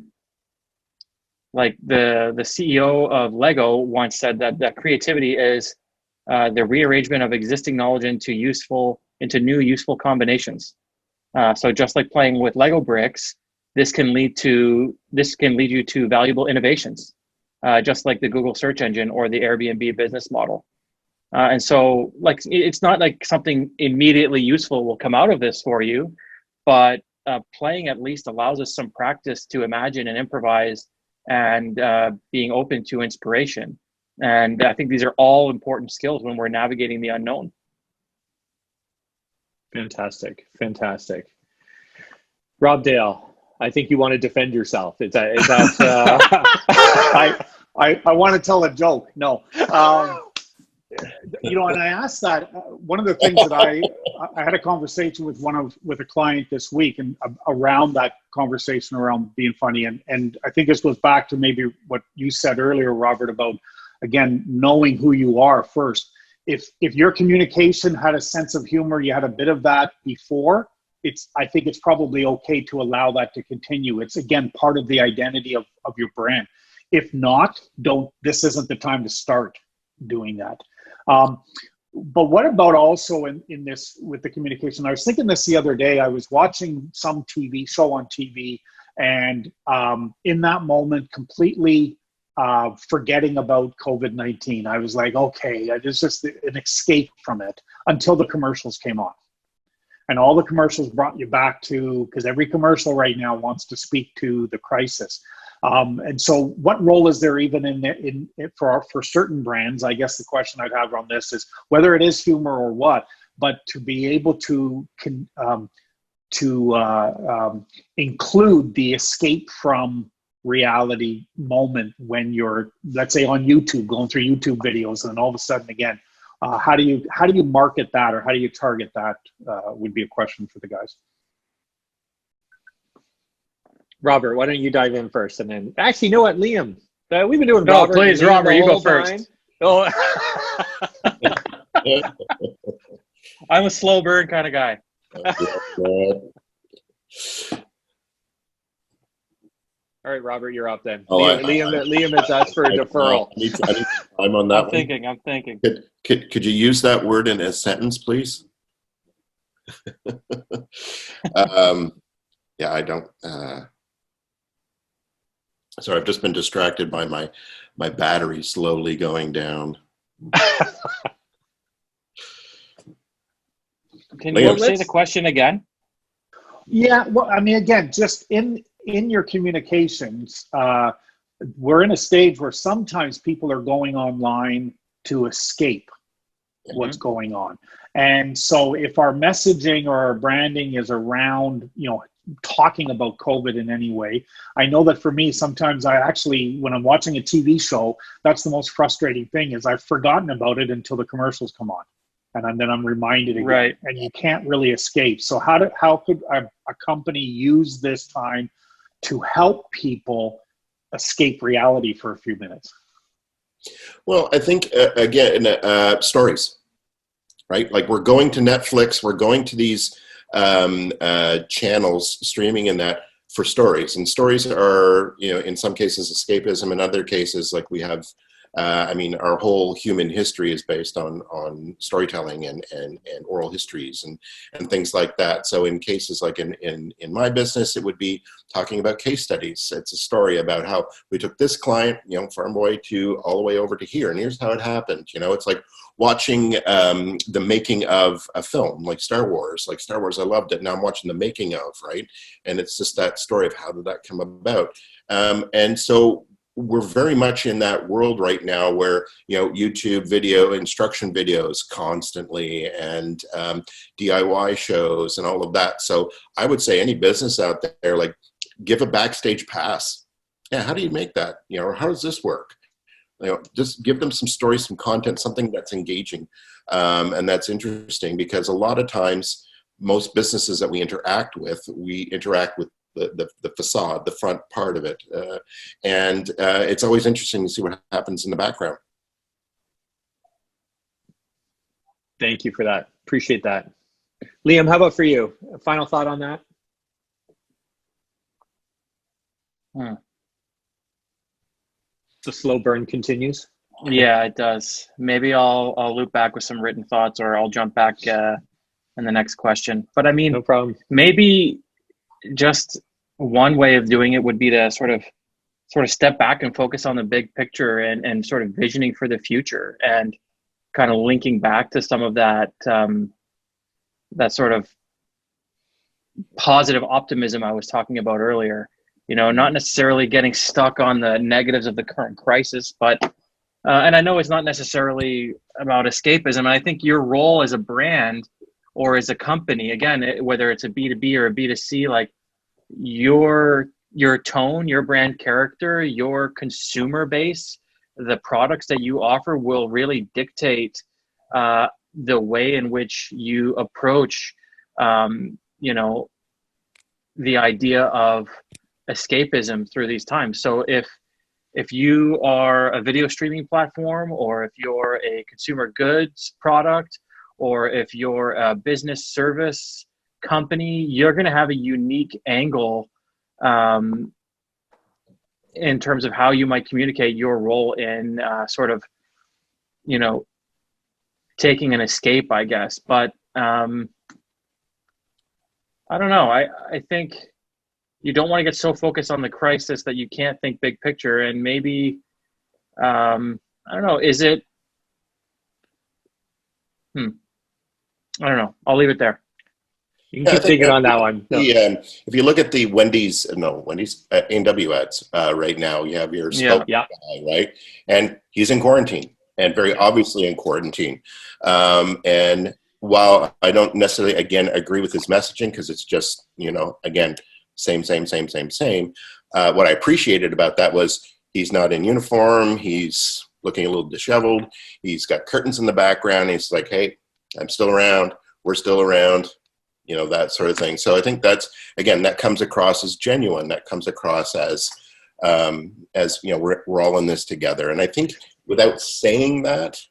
CEO of Lego once said that creativity is the rearrangement of existing knowledge into new useful combinations. So just like playing with Lego bricks, this can lead you to valuable innovations, just like the Google search engine or the Airbnb business model. And so, it's not like something immediately useful will come out of this for you, but playing at least allows us some practice to imagine and improvise, and being open to inspiration. And I think these are all important skills when we're navigating the unknown. Fantastic. Rob Dale, I think you want to defend yourself. Is that I want to tell a joke. No. And I asked that, one of the things that I had a conversation with a client this week, and around that conversation around being funny. And I think this goes back to maybe what you said earlier, Robert, about, again, knowing who you are first. If your communication had a sense of humor, you had a bit of that before, I think it's probably okay to allow that to continue. It's, again, part of the identity of your brand. If not, this isn't the time to start doing that. But what about also in this with the communication? I was thinking this the other day. I was watching some TV show on TV, and in that moment, completely forgetting about COVID-19. I was like, okay, it's just an escape from it until the commercials came on. And all the commercials brought you back to, because every commercial right now wants to speak to the crisis. And so what role is there even for certain brands? I guess the question I'd have on this is whether it is humor or what, but to be able to include the escape from reality moment when you're, let's say, on YouTube, going through YouTube videos, and all of a sudden, again, how do you market that, or how do you target that, would be a question for the guys. Robert, why don't you dive in first, and then actually, you know what, Liam, we've been doing. No, Robert, please, Robert, you go first. Oh. I'm a slow burn kind of guy. All right, Robert, you're up then. Oh, Liam has asked for a deferral. I need time on that. I'm thinking. Could you use that word in a sentence, please? Yeah, I don't. Sorry, I've just been distracted by my battery slowly going down. Can you say the question again? Yeah, well, I mean, again, just in your communications, we're in a stage where sometimes people are going online to escape what's going on. And so if our messaging or our branding is around, talking about COVID in any way, I know that for me, sometimes when I'm watching a TV show, that's the most frustrating thing, is I've forgotten about it until the commercials come on. And then I'm reminded again, right? And you can't really escape. So how could a company use this time to help people escape reality for a few minutes? Well, I think again, stories, right? Like, we're going to Netflix, we're going to these channels streaming in that for stories, and stories are, in some cases escapism, in other cases, like we have. Our whole human history is based on storytelling and oral histories and things like that. So in cases like in my business, it would be talking about case studies. It's a story about how we took this client, farm boy, to all the way over to here, and here's how it happened. It's like watching the making of a film like Star Wars. Like Star Wars, I loved it. Now I'm watching the making of, right? And it's just that story of how did that come about. And so we're very much in that world right now where, YouTube video instruction videos constantly, and DIY shows and all of that. So I would say any business out there, like, give a backstage pass. Yeah, how do you make that? Or how does this work? Just give them some stories, some content, something that's engaging and that's interesting, because a lot of times most businesses that we interact with the facade, the front part of it. And it's always interesting to see what happens in the background. Thank you for that. Appreciate that. Liam, how about for you? A final thought on that? The slow burn continues. Yeah, it does. Maybe I'll loop back with some written thoughts, or I'll jump back in the next question. But I mean, no problem. Maybe just one way of doing it would be to sort of step back and focus on the big picture and sort of visioning for the future, and kind of linking back to some of that that sort of positive optimism I was talking about earlier. Not necessarily getting stuck on the negatives of the current crisis, but and I know it's not necessarily about escapism. I think your role as a brand or as a company, again, whether it's a B2B or a B2C, like your tone, your brand character, your consumer base, the products that you offer will really dictate the way in which you approach, you know, the idea of escapism through these times. So if you are a video streaming platform, or if you're a consumer goods product, or if you're a business service company, you're going to have a unique angle in terms of how you might communicate your role in sort of, you know, taking an escape, I guess. But I don't know. I think you don't want to get so focused on the crisis that you can't think big picture. And maybe, I don't know, is it, I don't know. I'll leave it there. You can keep thinking on that one. No. If you look at the Wendy's A&W ads right now, you have your spoke guy, right? And he's in quarantine, and very obviously in quarantine. And while I don't necessarily, again, agree with his messaging, because it's just, you know, again, same. What I appreciated about that was he's not in uniform. He's looking a little disheveled. He's got curtains in the background. He's like, hey, I'm still around. We're still around. You know, that sort of thing. So I think that's, again, that comes across as genuine. That comes across as you know, we're all in this together. And I think without saying that,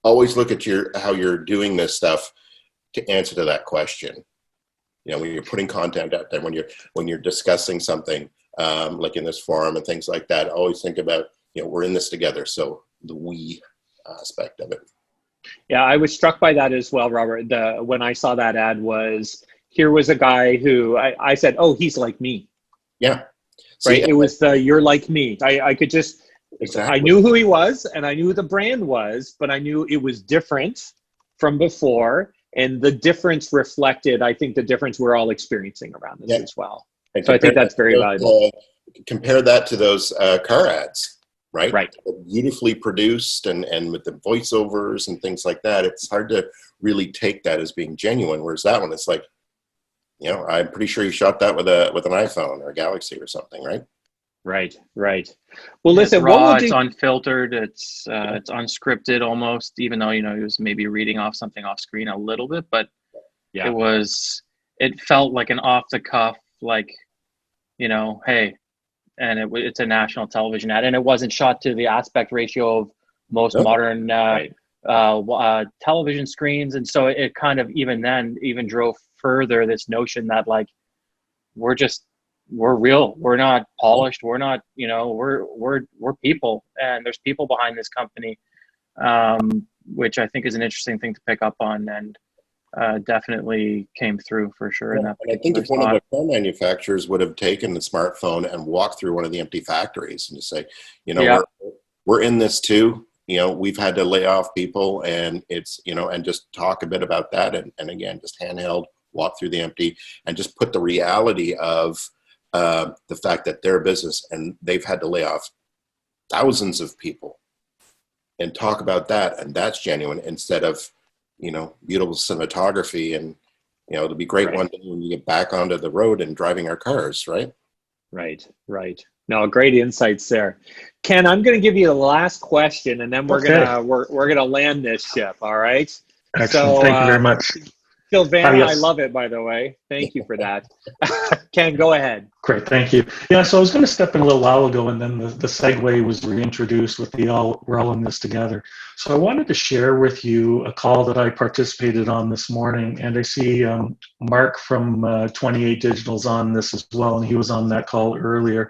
always look at how you're doing this stuff to answer to that question. You know, when you're putting content out there, when you're discussing something like in this forum and things like that, always think about, you know, we're in this together. So the we aspect of it. Yeah, I was struck by that as well, Robert. When I saw that ad here was a guy who I said, oh, he's like me. Yeah. Right. It was you're like me. I could just, exactly. I knew who he was and I knew who the brand was, but I knew it was different from before. And the difference reflected, I think, the difference we're all experiencing around this as well. And so I think that's very valuable. Compare that to those car ads. Right? Right. Beautifully produced and with the voiceovers and things like that. It's hard to really take that as being genuine. Whereas that one, it's like, you know, I'm pretty sure you shot that with an iPhone or a Galaxy or something, right? Right. Well, listen, it's raw, it's unfiltered, it's unscripted almost, even though, you know, he was maybe reading off something off screen a little bit, but it felt like an off the cuff, like, you know, hey, and it's a national television ad, and it wasn't shot to the aspect ratio of most modern television screens. And so it kind of even drove further this notion that, like, we're real, we're not polished, we're not, you know, we're people, and there's people behind this company, which I think is an interesting thing to pick up on, and definitely came through for sure. And I think if one of the car manufacturers would have taken the smartphone and walked through one of the empty factories and just say, you know, we're in this too, you know, we've had to lay off people, and it's, you know, and just talk a bit about that. And again, just handheld, walk through the empty, and just put the reality of the fact that they're a business and they've had to lay off thousands of people, and talk about that. And that's genuine, instead of, you know, beautiful cinematography, and, you know, it'll be great one day when you get back onto the road and driving our cars, right? Right. No, great insights there. Ken, I'm going to give you the last question, and then we're gonna land this ship. All right. Excellent. So, thank you very much. Sylvana, yes. I love it, by the way. Thank you for that. Ken, go ahead. Great, thank you. Yeah, so I was going to step in a little while ago, and then the segue was reintroduced with we're all in this together. So I wanted to share with you a call that I participated on this morning, and I see Mark from 28 Digital's on this as well, and he was on that call earlier.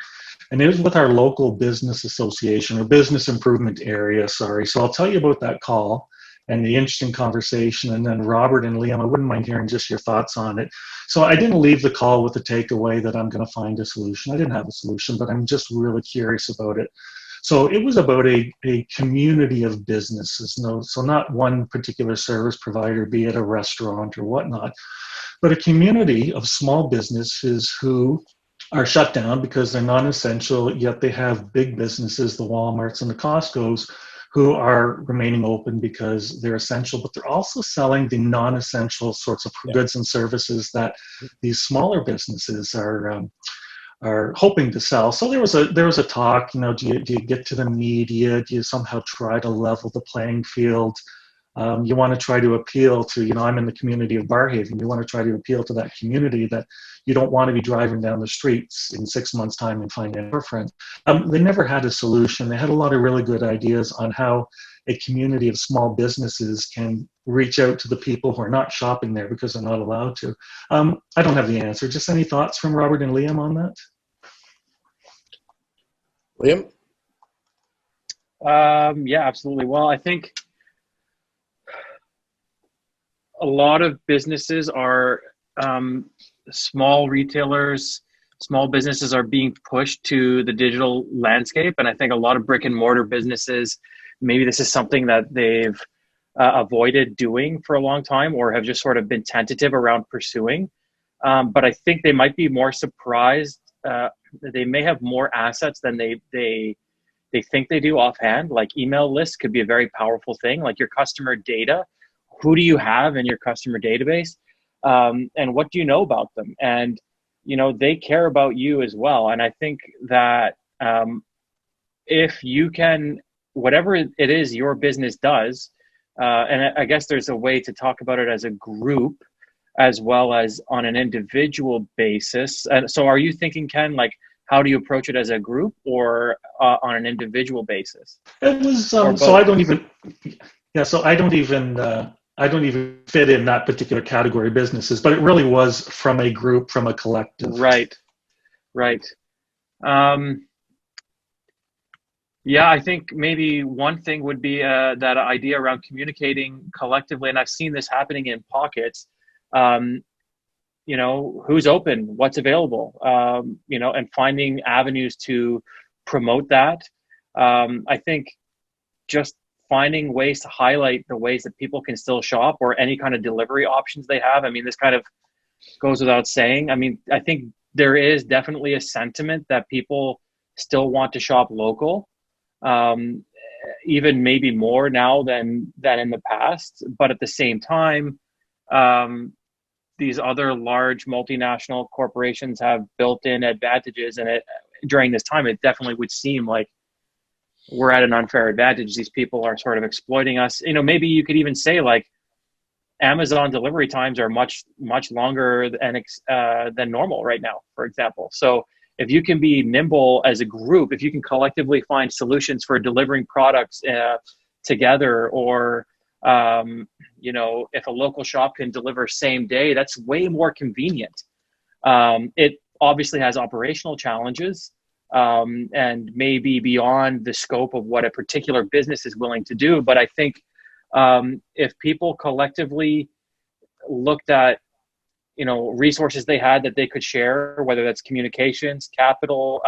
And it was with our local business association, or business improvement area, sorry. So I'll tell you about that call and the interesting conversation. And then Robert and Liam, I wouldn't mind hearing just your thoughts on it. So I didn't leave the call with the takeaway that I'm going to find a solution. I didn't have a solution, but I'm just really curious about it. So it was about a community of businesses. So not one particular service provider, be it a restaurant or whatnot, but a community of small businesses who are shut down because they're non-essential, yet they have big businesses, the Walmarts and the Costcos, who are remaining open because they're essential, but they're also selling the non-essential sorts of goods and services that these smaller businesses are are hoping to sell. So there was a talk, do you get to the media? Do you somehow try to level the playing field? You want to try to appeal to, I'm in the community of Barhaven. You want to try to appeal to that community that you don't want to be driving down the streets in 6 months' time and finding your friends. They never had a solution. They had a lot of really good ideas on how a community of small businesses can reach out to the people who are not shopping there because they're not allowed to. I don't have the answer. Just any thoughts from Robert and Liam on that? Liam? Yeah, absolutely. Well, I think a lot of businesses are small retailers, small businesses are being pushed to the digital landscape. And I think a lot of brick and mortar businesses, maybe this is something that they've avoided doing for a long time or have just sort of been tentative around pursuing. But I think they might be more surprised. They may have more assets than they think they do offhand. Like email lists could be a very powerful thing, like your customer data. Who do you have in your customer database? And what do you know about them? And, they care about you as well. And I think that if you can, whatever it is your business does, and I guess there's a way to talk about it as a group as well as on an individual basis. And so are you thinking, Ken, like, how do you approach it as a group or on an individual basis? It was, so I don't even fit in that particular category of businesses, but it really was from a group, from a collective. Right. Yeah, I think maybe one thing would be that idea around communicating collectively, and I've seen this happening in pockets. Who's open, what's available, and finding avenues to promote that. I think just finding ways to highlight the ways that people can still shop or any kind of delivery options they have. I mean, this kind of goes without saying. I mean, I think there is definitely a sentiment that people still want to shop local, even maybe more now than in the past. But at the same time, these other large multinational corporations have built-in advantages, and during this time, it definitely would seem like we're at an unfair advantage. These people are sort of exploiting us. Maybe you could even say like Amazon delivery times are much longer than normal right now, for example. So if you can be nimble as a group, if you can collectively find solutions for delivering products together, or if a local shop can deliver same day, that's way more convenient. It obviously has operational challenges, and maybe beyond the scope of what a particular business is willing to do. But I think if people collectively looked at, resources they had that they could share, whether that's communications, capital,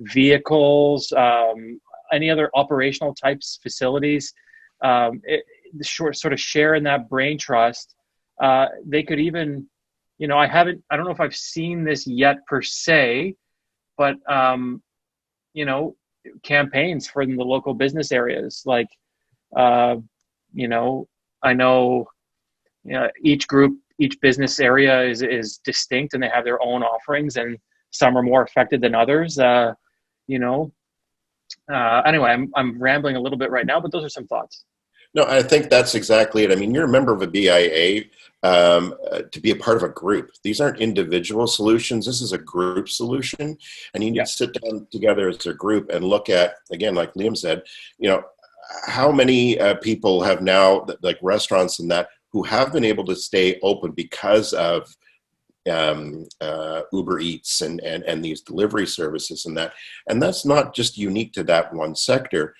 vehicles, any other operational types, facilities, sort of share in that brain trust, they could even, I don't know if I've seen this yet per se, but campaigns for the local business areas, like I know each business area is distinct and they have their own offerings, and some are more affected than others. Anyway, I'm rambling a little bit right now, but those are some thoughts. No, I think that's exactly it. I mean, you're a member of a BIA to be a part of a group. These aren't individual solutions. This is a group solution. And you need to sit down together as a group and look at, again, like Liam said, how many people have now, like restaurants and that, who have been able to stay open because of Uber Eats and these delivery services and that. And that's not just unique to that one sector.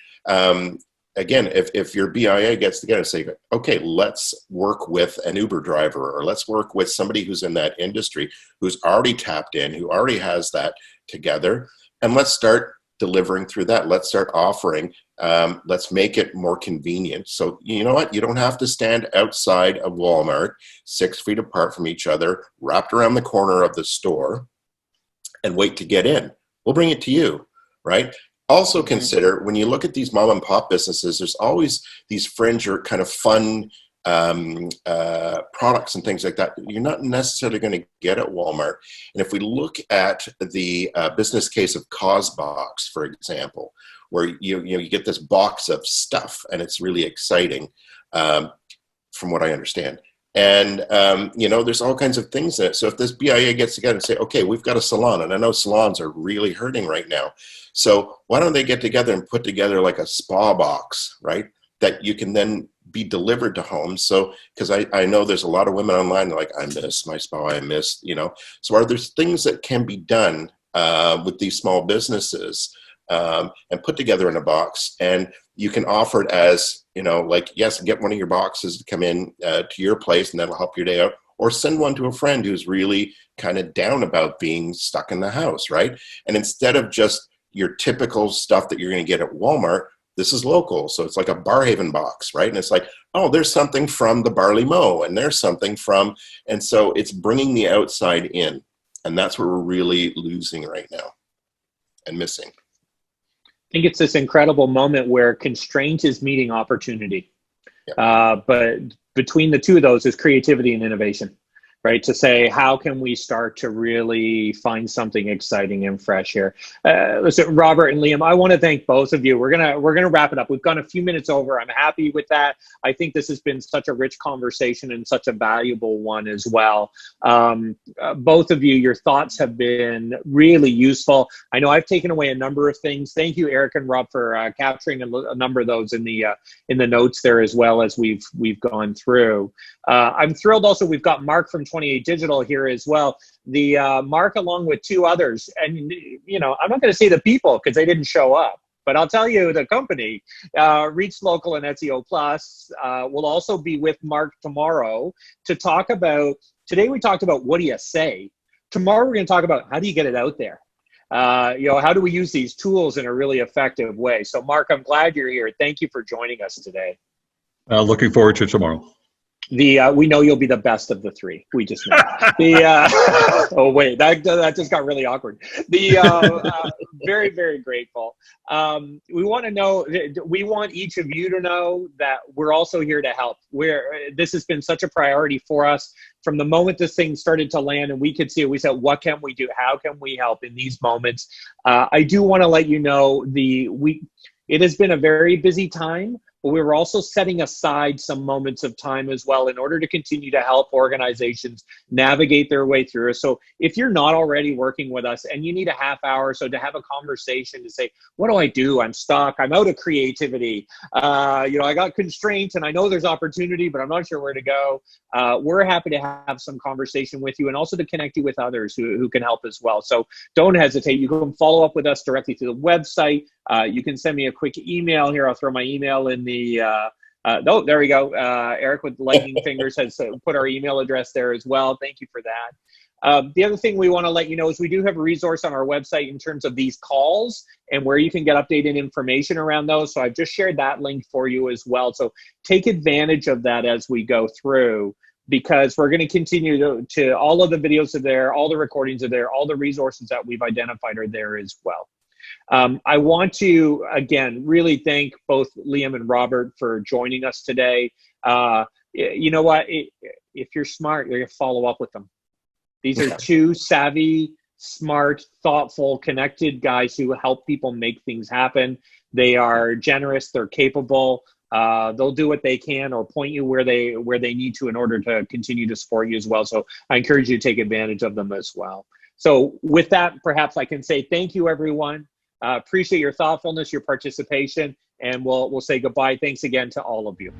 Again, if your BIA gets together and say, okay, let's work with an Uber driver, or let's work with somebody who's in that industry, who's already tapped in, who already has that together, and let's start delivering through that. Let's start offering, let's make it more convenient. So you know what? You don't have to stand outside of Walmart 6 feet apart from each other, wrapped around the corner of the store, and wait to get in. We'll bring it to you, right? Also consider, when you look at these mom and pop businesses, there's always these fringe or kind of fun products and things like that, you're not necessarily going to get at Walmart. And if we look at the business case of CauseBox, for example, where you get this box of stuff and it's really exciting, from what I understand. And, there's all kinds of things in it. So if this BIA gets together and say, okay, we've got a salon, and I know salons are really hurting right now. So why don't they get together and put together like a spa box, right? That you can then be delivered to homes. So, because I know there's a lot of women online like, I miss my spa, I miss, So are there things that can be done with these small businesses and put together in a box, and you can offer it as, yes, get one of your boxes to come in to your place, and that'll help your day out, or send one to a friend who's really kind of down about being stuck in the house, right? And instead of just your typical stuff that you're going to get at Walmart, this is local. So it's like a Barhaven box, right? And it's like, oh, there's something from the Barley Mow, and there's something from, and so it's bringing the outside in. And that's what we're really losing right now and missing. I think it's this incredible moment where constraint is meeting opportunity. Yep. But between the two of those is creativity and innovation, right? To say, how can we start to really find something exciting and fresh here? Listen, Robert and Liam, I want to thank both of you. We're gonna wrap it up. We've gone a few minutes over. I'm happy with that. I think this has been such a rich conversation and such a valuable one as well. Both of you, your thoughts have been really useful. I know I've taken away a number of things. Thank you, Eric and Rob, for capturing a number of those in the notes there as well as we've gone through. I'm thrilled also we've got Mark from 28 Digital here as well. The Mark, along with two others, and I'm not going to say the people because they didn't show up, but I'll tell you the company, Reach Local and SEO Plus, will also be with Mark tomorrow to talk about. Today we talked about what do you say. Tomorrow we're going to talk about how do you get it out there. How do we use these tools in a really effective way? So, Mark, I'm glad you're here. Thank you for joining us today. Looking forward to tomorrow. We know you'll be the best of the three. We just know. Oh wait, that just got really awkward. Very, very grateful. We want each of you to know that we're also here to help. This has been such a priority for us from the moment this thing started to land, and we could see it. We said, what can we do? How can we help in these moments? I do want to let you know it has been a very busy time. But we were also setting aside some moments of time as well in order to continue to help organizations navigate their way through. So if you're not already working with us and you need a half hour or so to have a conversation to say, what do I do? I'm stuck. I'm out of creativity. I got constraints and I know there's opportunity, but I'm not sure where to go. We're happy to have some conversation with you and also to connect you with others who can help as well. So don't hesitate. You can follow up with us directly through the website. You can send me a quick email here. I'll throw my email in the, there we go. Eric with lightning fingers has put our email address there as well. Thank you for that. The other thing we want to let you know is we do have a resource on our website in terms of these calls and where you can get updated information around those. So I've just shared that link for you as well. So take advantage of that as we go through, because we're going to continue to all of the videos are there, all the recordings are there, all the resources that we've identified are there as well. I want to, again, really thank both Liam and Robert for joining us today. You know what? If you're smart, you're going to follow up with them. These are two savvy, smart, thoughtful, connected guys who help people make things happen. They are generous. They're capable. They'll do what they can or point you where they need to in order to continue to support you as well. So I encourage you to take advantage of them as well. So with that, perhaps I can say thank you, everyone. Appreciate your thoughtfulness, your participation, and we'll say goodbye. Thanks again to all of you.